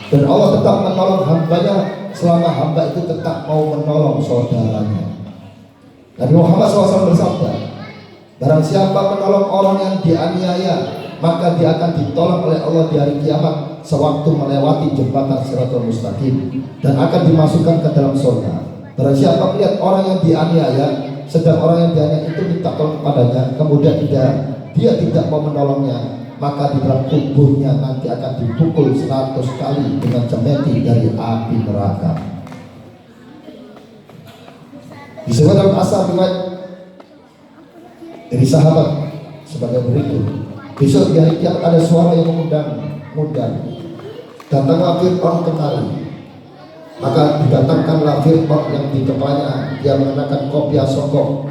Dan Allah tetap menolong hambanya selama hamba itu tetap mau menolong saudaranya. Nabi Muhammad SAW bersabda, barang siapa menolong orang yang dianiaya, maka dia akan ditolong oleh Allah di hari kiamat sewaktu melewati jembatan Shiratal Mustaqim dan akan dimasukkan ke dalam surga. Barang siapa melihat orang yang dianiaya, sedang orang yang dianiaya itu minta tolong kepadanya, kemudian dia tidak mau menolongnya, maka di dalam tubuhnya nanti akan dipukul 100 kali dengan cemeti dari api neraka. Disebut dalam asar riwayat dari sahabat sebagai berikut. Besok di hari kiamat ada suara yang mengundang, datanglah Fir'aun kemari. Maka didatangkanlah Fir'aun yang di kepalanya dia mengenakan kopiah songkok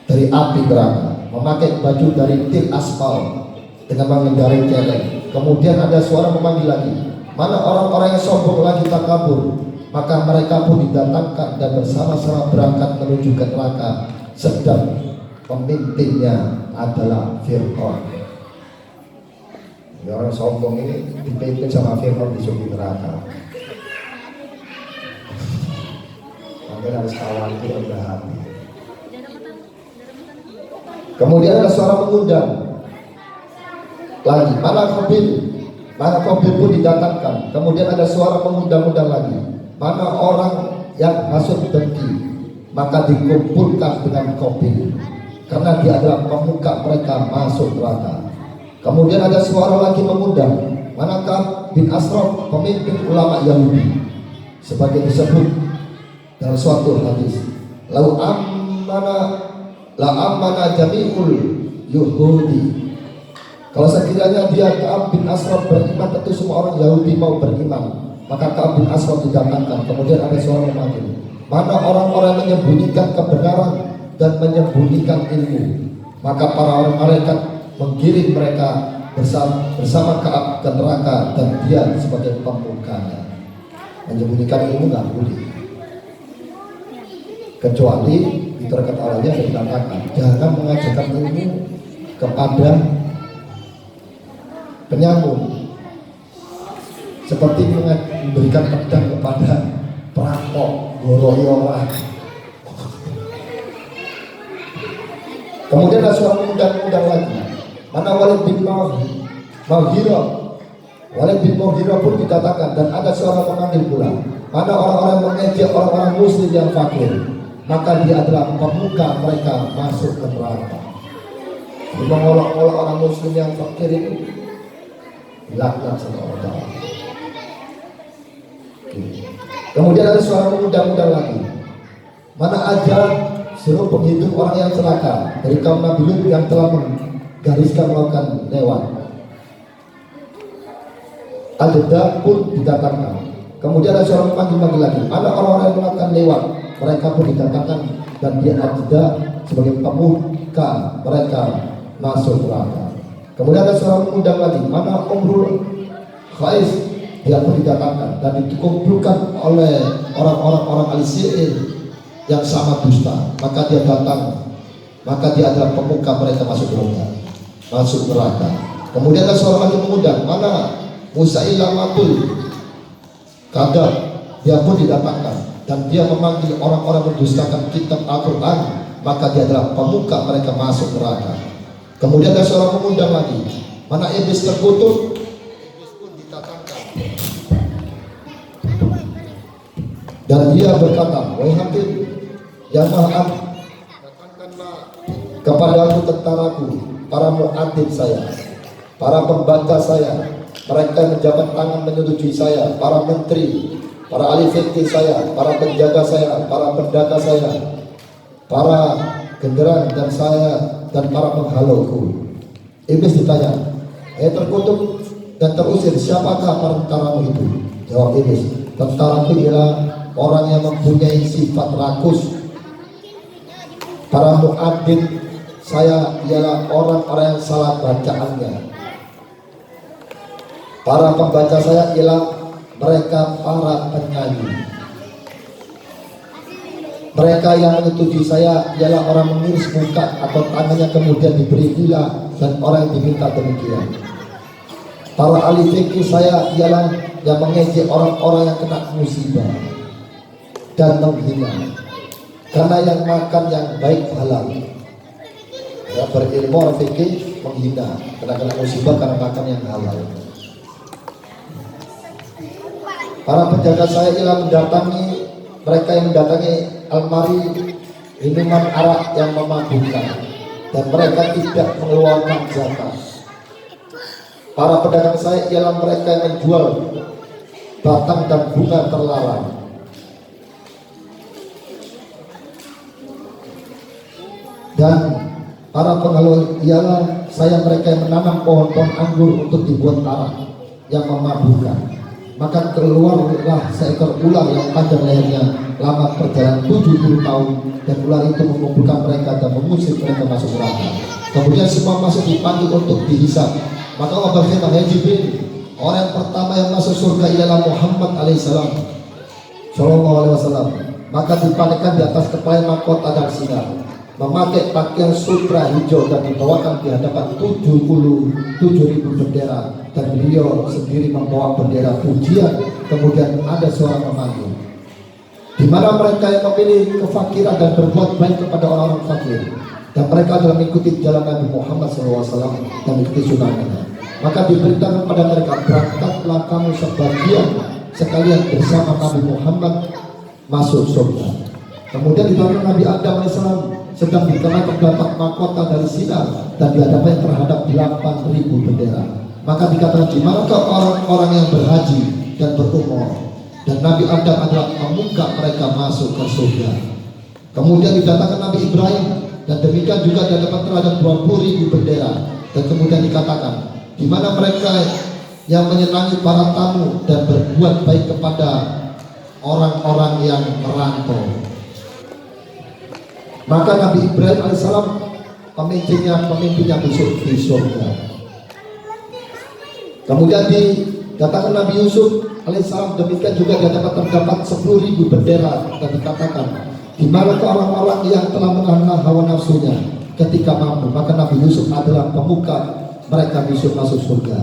dari api neraka, memakai baju dari til aspal dengan mengendarai kelek. Kemudian ada suara memanggil lagi, mana orang-orang yang sombong lagi takabur? Maka mereka pun didatangkan dan bersama-sama berangkat menuju ke neraka, sedang pemimpinnya adalah Fir'aun. Ya, orang sombong ini dipimpin sama Fir'aun di surga neraka. Maka harus khawatir rendah hati. Kemudian ada suara mengundang lagi, mana Qabil pun didatangkan. Kemudian ada suara mengundang-undang lagi, mana orang yang hasut dengki, maka dikumpulkan dengan Qabil karena dia adalah pemuka mereka masuk neraka. Kemudian ada suara lagi mengundang, mana Ka'ab bin Ashraf, pemimpin ulama Yahudi, sebagai disebut dalam suatu hadis, la amana jami'ul Yahudi. Kalau sekiranya dia Ka'ab bin Ashraf beriman, tentu semua orang Yahudi mau beriman. Maka Ka'ab bin Ashraf didatangkan. Kemudian ada suara memanggil, mana orang-orang menyembunyikan kebenaran dan menyembunyikan ilmu. Maka para orang malaikat menggiring mereka bersama Ka'ab ke neraka dan dia sebagai pemukanya. Menyembunyikan ilmu nggak boleh, kecuali itu kata Allahnya dikatakan, jangan mengajarkan ilmu kepada penyamun, seperti memberikan pedang kepada perampok, goroyola. Kemudian ada suara mengundang-undang lagi, mana Walid bin Mughirah. Walid bin Mughirah pun dikatakan, dan ada suara memanggil pula, mana orang-orang mengejek orang-orang muslim yang fakir, maka dia adalah pemuka mereka masuk ke neraka. Mengolok-olok orang muslim yang fakir itu dilaknat sama Allah. Kemudian ada suara mengundang-undang lagi, mana aja seluruh penghitung orang yang celaka dari kaum Nabi Lut yang telah menggariskan melakukan lewat. Al-Jaddah pun didatangkan. Kemudian ada suara memanggil lagi, ada orang-orang yang melakukan lewat, mereka pun didatangkan dan dia Al-Jaddah sebagai pemuka mereka masuk neraka. Kemudian ada suara mengundang lagi, mana Umrul Khais, dia pun didatangkan dan dikumpulkan oleh orang-orang al-Syi'ir yang sama dusta. Maka dia datang, maka dia adalah pemuka mereka masuk neraka. Kemudian ada suara lagi mengundang, mana Musailamatul Kadzdzab, dia pun didatangkan dan dia memanggil orang-orang mendustakan kitab Al-Quran, maka dia adalah pemuka mereka masuk neraka. Kemudian ada suara mengundang lagi, mana iblis terkutuk, iblis pun didatangkan dan dia berkata, wahai Habib, ya maaf, datangkanlah kepadaku tentaraku, para mu'adib saya, para pembantu saya, mereka yang menjabat tangan menyetujui saya, para menteri, para ahli fikih saya, para penjaga saya, para pendata saya, para genderang dan saya, dan para penghalauku. Iblis ditanya, terkutuk dan terusir, siapakah para tentaramu itu? Jawab iblis, tentaraku ialah orang yang mempunyai sifat rakus. Para mu'adid saya ialah orang-orang yang salah bacaannya. Para pembaca saya ialah mereka para penyanyi. Mereka yang menyetujui saya ialah orang mengiris muka atau tangannya kemudian diberi gila dan orang yang diminta demikian. Para ahli fikih saya ialah yang mengejek orang-orang yang kena musibah dan menghina, karena yang makan yang baik halal. Ya, berilmu orang fikih menghina karena kena musibah karena makan yang halal. Para penjaga saya ialah mendatangi mereka yang mendatangi almari minuman arak yang memabukkan, dan mereka tidak mengeluarkan zakat. Para pedagang saya ialah mereka yang menjual batang dan bunga terlarang. Dan para penghalal ialah saya mereka yang menanam pohon-pohon anggur untuk dibuat arak yang memabukkan. Maka keluarlah seekor ular yang panjang lehernya, lama perjalanan 70 tahun, dan ular itu mengumpulkan mereka dan mengusir mereka masuk neraka. Kemudian semua masuk dipanggil untuk dihisab. Maka Allah berfirman, "Hai Jibril, orang yang pertama yang masuk surga ialah Muhammad alaihissalam, sallallahu alaihi wasallam." Maka dipanggilkan di atas kepala mahkota dan sinar, memakai pakaian sutra hijau, dan dibawakan di hadapan 77.000 bendera, dan beliau sendiri membawa bendera pujian. Kemudian ada suara memanggil, di mana mereka yang memilih kefakiran dan berbuat baik kepada orang-orang fakir, dan mereka adalah mengikuti jalan Nabi Muhammad SAW dan mengikuti sunnahnya. Maka diberitakan kepada mereka, berangkatlah kamu sebagian sekalian bersama Nabi Muhammad masuk surga. Kemudian dibangun Nabi Adam AS sedang dikenakan dapat mahkota dari sinar, dan dihadapnya terhadap 8.000 bendera. Maka dikatakan, di manakah orang-orang yang berhaji dan berumrah, dan Nabi Adam adalah pemuka mereka masuk ke surga. Kemudian didatangkan Nabi Ibrahim, dan demikian juga dihadapan terhadap 20.000 bendera. Dan kemudian dikatakan, di mana mereka yang menyenangi para tamu dan berbuat baik kepada orang-orang yang merantau. Maka Nabi Ibrahim alaihissalam pemimpinnya besok di surga. Kemudian didatangkan Nabi Yusuf alaihissalam, demikian juga terdapat 10.000 bendera, dan dikatakan, di mana orang-orang yang telah menahan hawa nafsunya ketika mampu. Maka Nabi Yusuf adalah pemuka mereka besok masuk surga.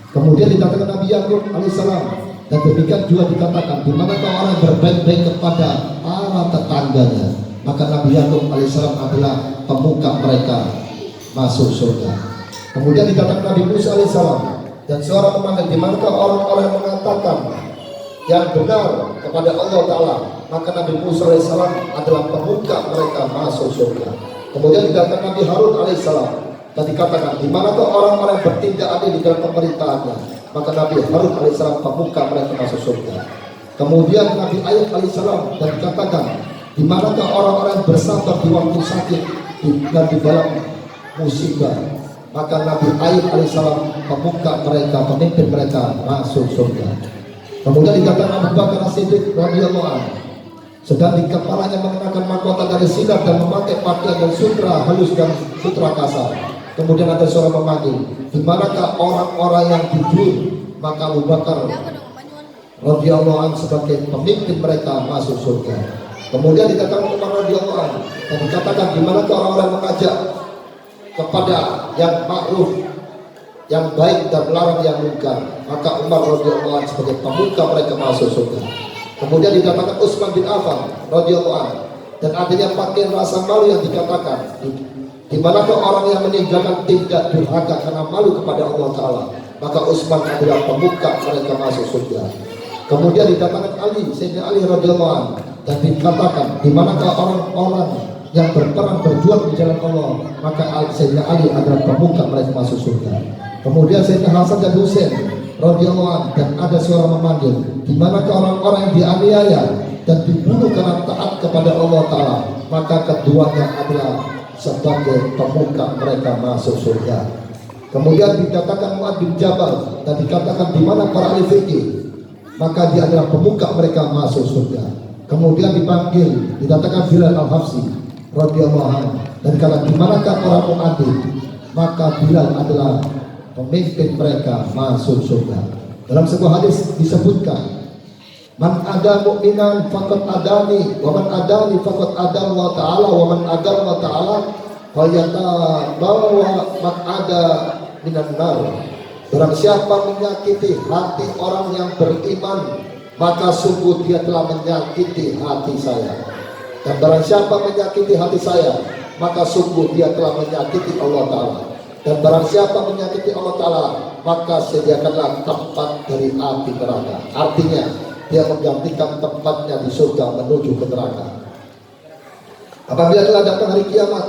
Kemudian dikatakan Nabi Yakub alaihissalam, dan demikian juga dikatakan, di mana orang yang berbaik-baik kepada para tetangganya. Maka Nabi Yakub alaihissalam adalah pemuka mereka masuk surga. Kemudian dikatakan Nabi Musa alaihissalam, dan suara memanggil, di manakah orang-orang yang mengatakan yang benar kepada Allah Ta'ala. Maka Nabi Musa alaihissalam adalah pemuka mereka masuk surga. Kemudian dikatakan Nabi Harun alaihissalam, dan dikatakan, di manakah orang-orang yang bertindak adil di dalam pemerintahannya. Maka Nabi Harun alaihissalam pemuka mereka masuk surga. Kemudian Nabi Ayub alaihissalam, dan dikatakan, di manakah orang-orang yang bersabar di waktu sakit dan di dalam musibah. Maka Nabi Ayub alaihissalam pemuka mereka, pemimpin mereka masuk surga. Kemudian dikatakan Abu Bakar As-Siddiq radhiyallahu anhu, sedang di kepalanya mengenakan mahkota dari sinar dan memakai pakaian dan sutra halus dan sutra kasar. Kemudian ada suara memanggil, di manakah orang-orang yang jujur. Maka Abu Bakar radhiyallahu anhu sebagai pemimpin mereka masuk surga. Kemudian dikatakan Umar radhiyallahu anhu, dan dikatakan, di manakah orang-orang mengajak kepada yang ma'ruf, yang baik, dan melarang yang munkar. Maka Umar radhiyallahu anhu sebagai pemuka mereka masuk surga. Kemudian dikatakan Utsman bin Affan radhiyallahu anhu, dan adanya pakaian rasa malu yang dikatakan, di manakah orang yang meninggalkan tindak durhaka karena malu kepada Allah Ta'ala. Maka Utsman adalah pemuka mereka masuk surga. Kemudian dikatakan Ali, Sayyidina Ali radhiyallahu anhu, dan dikatakan, di manakah orang-orang yang berperang berjuang di jalan Allah. Maka Sayyidina Ali adalah pemuka mereka masuk surga. Kemudian Sayyidina Hasan dan Husain radhiyallahu anhu, dan ada suara memanggil, di manakah orang-orang yang dianiaya dan dibunuh karena taat kepada Allah Ta'ala. Maka keduanya adalah sebagai pemuka mereka masuk surga. Kemudian dikatakan Mu'adz bin Jabal, dan dikatakan, di mana para ahli fikih. Maka dia adalah pemuka mereka masuk surga. Kemudian dipanggil, dikatakan Bilal Al-Habsyi radhiyallahu anhu, dan dikatakan, di manakah orang mu'adil. Maka Bilal adalah pemimpin mereka masuk surga. Dalam sebuah hadis disebutkan, man ada mu'minan faqad adani, wa man adani faqad ada Allah Ta'ala, wa man ada Allah Ta'ala fayatabawa man ada minan nar. Barang siapa menyakiti hati orang yang beriman, maka sungguh dia telah menyakiti hati saya. Dan barang siapa menyakiti hati saya, maka sungguh dia telah menyakiti Allah Ta'ala. Dan barang siapa menyakiti Allah Ta'ala, maka sediakanlah tempat dari api neraka. Artinya dia menggantikan tempatnya di surga menuju ke neraka. Apabila telah datang hari kiamat,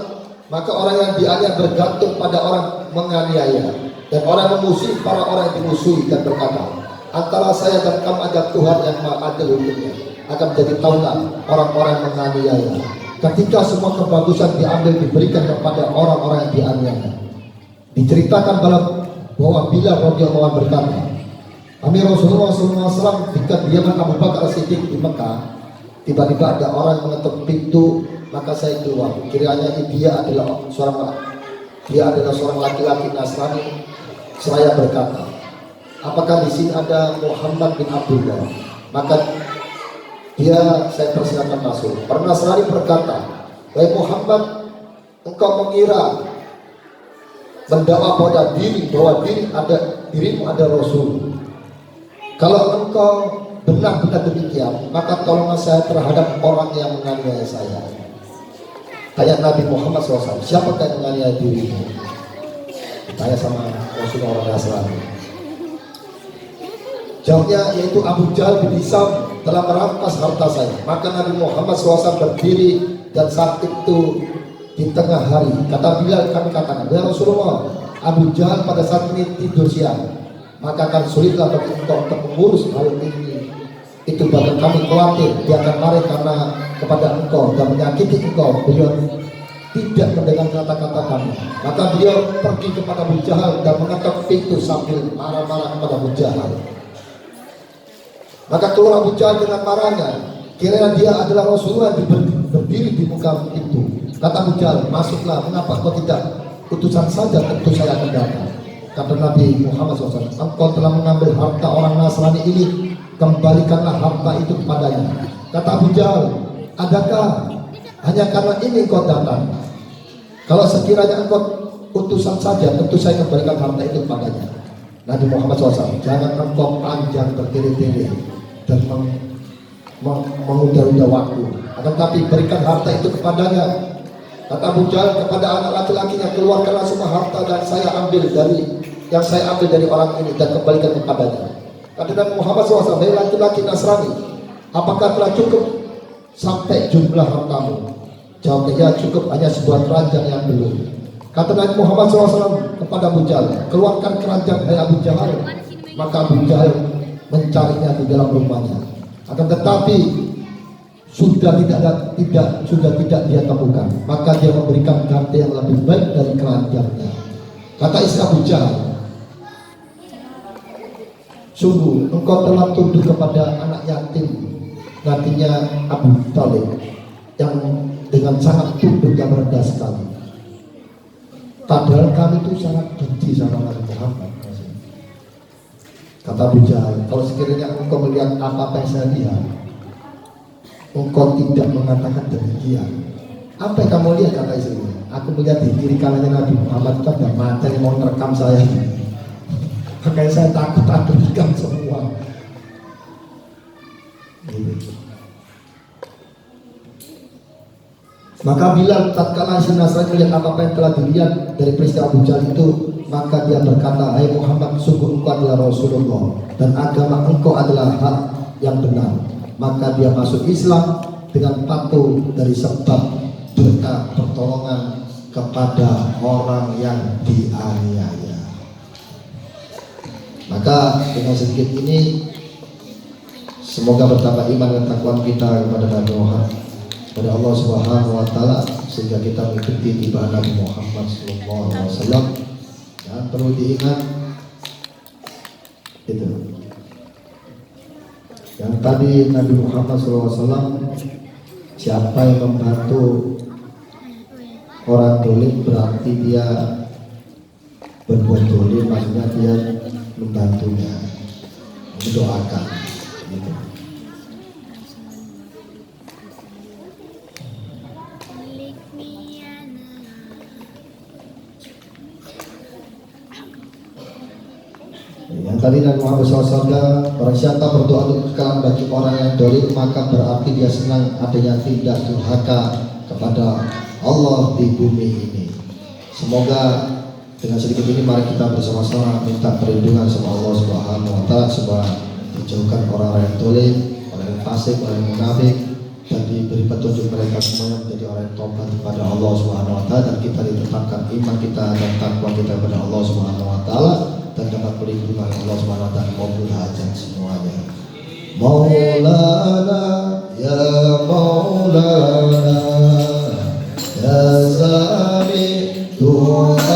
maka orang yang dianiaya bergantung pada orang menganiaya, dan orang memusuhi para orang yang dimusuhi, dan berkata, antara saya dan kamu ada Tuhan yang maha adil hukumnya. Akan menjadi taulah orang-orang yang menganiaya ketika semua kebagusan diambil diberikan kepada orang-orang yang dianiaya. Diceritakan bahwa Bilal radhiyallahu anhu berkata, kami Rasulullah SAW ketika diaman Abu Bakar As-Siddiq di Mekah, tiba-tiba ada orang yang mengetuk pintu, maka saya keluar. Kiranya dia adalah seorang laki-laki Nasrani. Saya berkata, apakah di sini ada Muhammad bin Abdullah? Maka saya persilakan masuk. Orang Nasrani berkata, wahai Muhammad, engkau mengira mendakwa pada dirimu ada Rasul. Kalau engkau benar-benar demikian, maka tolonglah saya terhadap orang yang menganiaya saya. Tanya Nabi Muhammad SAW, siapakah yang menganiaya dirimu? Tanya sama Rasulullah orang Nasrani. Jawabnya yaitu Abu Jahal bin Hisam telah merampas harta saya. Maka Nabi Muhammad SAW berdiri, dan saat itu di tengah hari, kata Bilal, kami katakan, ya Rasulullah, Abu Jahal pada saat ini tidur siang, maka akan sulitlah bagi engkau untuk mengurus hal ini. Itu bahkan kami khawatir dia akan marah karena kepada engkau dan menyakiti engkau. Beliau tidak mendengar kata-kata kami. Maka beliau pergi kepada Abu Jahal dan mengetuk pintu sambil marah-marah kepada Abu Jahal. Maka keluar Abu Jahal dengan marahnya, kiranya dia adalah Rasulullah berdiri di muka pintu. Kata Abu Jahal, masuklah, mengapa kau tidak utusan saja, tentu saya akan datang. Kata Nabi Muhammad SAW, engkau telah mengambil harta orang Nasrani ini, kembalikanlah harta itu kepadanya. Kata Abu Jahal, adakah hanya karena ini engkau datang? Kalau sekiranya engkau utusan saja, tentu saya kembalikan harta itu kepadanya. Nabi Muhammad SAW, jangan engkau panjang bertele-tele dan mengunda-unda waktu, akan tapi berikan harta itu kepadanya. Kata Abu Jahal kepada anak laki-lakinya, keluarkanlah semua harta yang saya ambil dari orang ini dan kembalikan kepadanya. Kata Nabi Muhammad SAW, hei laki-laki Nasrani, apakah telah cukup sampai jumlah hartamu? Jawabnya, ya cukup, hanya sebuah keranjang yang belum. Kata Nabi Muhammad SAW kepada Abu Jahal, keluarkan keranjang hai Abu Jahal. Maka Abu Jahal mencarinya di dalam rumahnya, akan tetapi sudah tidak dia temukan. Maka dia memberikan ganti yang lebih baik dari keranjangnya. Kata istri Abu Jahal, sungguh engkau telah tunduk kepada anak yatim nantinya Abu Talib yang dengan sangat tunduk dan rendah sekali. Padahal kami itu sangat benci sama Nabi Muhammad. Kata Abu Jahal, kalau sekiranya engkau melihat apa yang saya lihat, engkau tidak mengatakan demikian. Apa yang kamu lihat? Kata istrinya, aku melihat di kiri kanannya Nabi Muhammad itu ada mata yang mau merekam saya. Makanya saya takut rekam semua. Gitu. Maka Bilal tatkala si Nasrani melihat apa yang telah dilihat dari peristiwa Abu Jahal itu, maka dia berkata, hai Muhammad, sungguh engkau adalah Rasulullah dan agama engkau adalah hak yang benar. Maka dia masuk Islam dengan patuh dari sebab berkat pertolongan kepada orang yang dianiaya. Maka dengan sedikit ini semoga bertambah iman dan takwa kita kepada Nabi Muhammad, kepada Allah Subhanahu wa taala, sehingga kita mengikuti tibahan Nabi Muhammad sallallahu alaihi wasallam. Dan perlu diingat itu yang tadi Nabi Muhammad SAW, siapa yang membantu orang dolim berarti dia berbuat dolim, maksudnya dia membantunya, mendoakan gitu. bersama-sama, barang siapa berdoa untuk kekalahan bagi orang yang dolim, maka berarti dia senang adanya tindak durhaka kepada Allah di bumi ini. Semoga dengan sedikit ini mari kita bersama-sama minta perlindungan sama Allah Subhanahu wa taala supaya dijauhkan orang-orang yang dolim, orang yang fasik, orang yang munafik, dan diberi petunjuk mereka semuanya menjadi orang yang tobat kepada Allah Subhanahu wa taala, dan kita ditetapkan iman kita dan takwa kita kepada Allah Subhanahu wa taala, dan dapat perlindungan Allah Subhanahu wa taala maupun hajat semuanya. Maulana ya Maulana ya Sami Tuhan